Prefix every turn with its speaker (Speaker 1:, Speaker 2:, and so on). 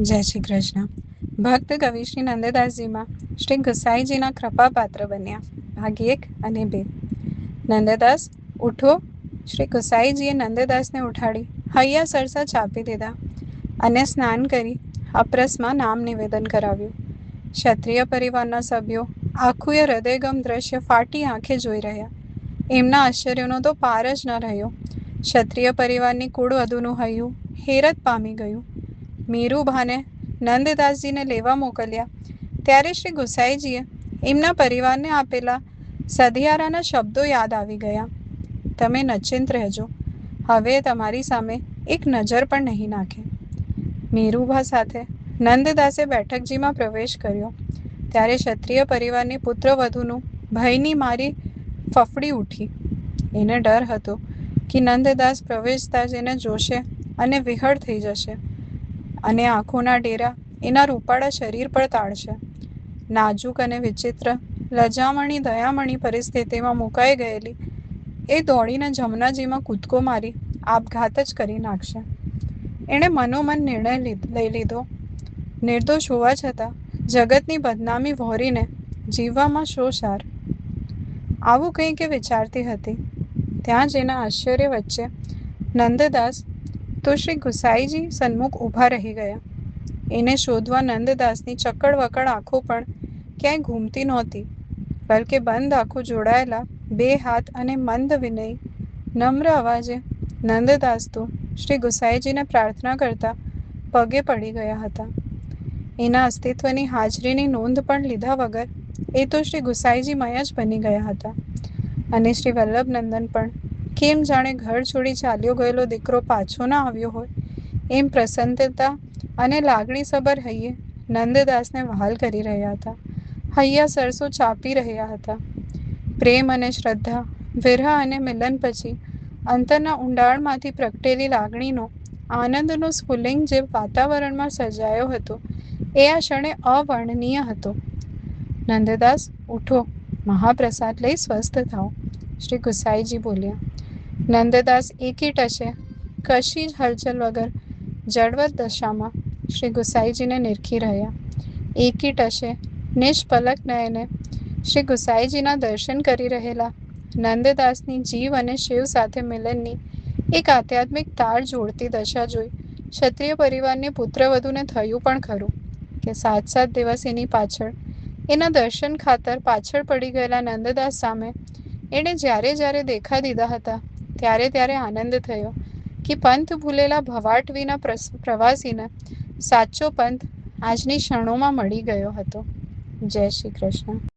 Speaker 1: જય શ્રી કૃષ્ણ. ભક્ત કવિ શ્રી નંદદાસજીમાં શ્રી ગુસાઈજીના કૃપાપાત્ર બન્યા. ભાગ 1 અને 2. નંદદાસ ઉઠો. શ્રી ગુસાઈજીએ નંદદાસને ઉઠાડી હૈયા સરસા ચાપી દીધા અને સ્નાન કરી અપરસમાં નામ નિવેદન કરાવ્યું. ક્ષત્રિય પરિવારના સભ્યો આખું એ હૃદયગમ દ્રશ્ય ફાટી આંખે જોઈ રહ્યા. એમના આશ્ચર્યનો તો પાર જ ન રહ્યો. ક્ષત્રિય પરિવારની કુળવધુનું હૈયું હેરત પામી ગયું. મીરુભાને નંદદાસજીને લેવા મોકલ્યા ત્યારે શ્રી ગુસાઈજીએ એમના પરિવારને આપેલા સધિયારાના શબ્દો યાદ આવી ગયા. તમે નચિંત રહેજો, હવે તમારી સામે એક નજર પણ નહીં નાખે. મીરુભા સાથે નંદદાસે બેઠકજીમાં પ્રવેશ કર્યો ત્યારે ક્ષત્રિય પરિવારની પુત્રવધુનું ભયની મારી ફફડી ઉઠી. એને ડર હતો કે નંદદાસ પ્રવેશતા જ એને જોશે અને વિહળ થઈ જશે અને આંખોના ડેરા એના રૂપાળા શરીર પર તાળશે. નાજુક અને વિચિત્ર લજામણી દયામણી પરિસ્થિતિમાં મુકાઈ ગયેલી એ દોડીને જમનાજીમાં કૂદકો મારી આપઘાત જ કરી નાખશે. એણે મનોમન નિર્ણય લઈ લીધો. નિર્દોષ હોવા છતાં જગતની બદનામી વહોરીને જીવવામાં શો સાર? આવું કંઈ કે વિચારતી હતી ત્યાં જ એના આશ્ચર્ય વચ્ચે નંદદાસ તો શ્રી ગુસાઈજી સન્મુખ ઊભા રહી ગયા. એને શોધવા નંદદાસની ચક્કડ-વક્કડ આંખો પણ ક્યાંય ઘૂમતી નહોતી, બલકે બંધ આંખો જોડાયેલા બે હાથ અને મંદ વિનયી નમ્ર અવાજે નંદદાસ તો શ્રી ગુસાઈજીને પ્રાર્થના કરતા પગે પડી ગયા હતા. એના અસ્તિત્વની હાજરીની નોંધ પણ લીધા વગર એ તો શ્રી ગુસાઈજીમય જ બની ગયા હતા. અને શ્રી વલ્લભનંદન પણ કેમ જાણે ઘર છોડી ચાલ્યો ગયેલો દીકરો પાછો ના આવ્યો હોય એમ પ્રસન્નતા અને લાગણીસભર હૈયે નંદદાસને વહાલ કરી રહ્યા હતા. હૈયા સરસો ચાપી રહ્યા હતા. પ્રેમ અને શ્રદ્ધા, વિરહ અને મિલન પછી અંતરના ઊંડાણમાંથી પ્રગટેલી લાગણીનો આનંદનો સ્ફુલિંગ જે વાતાવરણમાં સર્જાયો હતો એ આ ક્ષણે અવર્ણનીય હતો. નંદદાસ ઉઠો, મહાપ્રસાદ લઈ સ્વસ્થ થાઓ, શ્રી ગુસાઈજી બોલ્યા. નંદદાસ એકી ટશે કશી જ હલચલ વગર જડવત દશામાં શ્રી ગુસાઈજીને નિરખી રહ્યા. એકી ટશે નિષ્પલક નયને શ્રી ગુસાઈજીના દર્શન કરી રહેલા નંદદાસની જીવ અને શિવ સાથે મિલનની એક આધ્યાત્મિક તાર જોડતી દશા જોઈ ક્ષત્રિય પરિવારની પુત્રવધૂને થયું પણ ખરું કે 7 દિવસ એની પાછળ એના દર્શન ખાતર પાછળ પડી ગયેલા નંદદાસ સામે એણે જ્યારે જ્યારે દેખા દીધા હતા ત્યારે ત્યારે આનંદ થયો કે પંથ ભૂલેલા ભવાટ વિના પ્રવાસીને સાચો પંથ આજની ક્ષણોમાં મળી ગયો હતો. જય શ્રી કૃષ્ણ.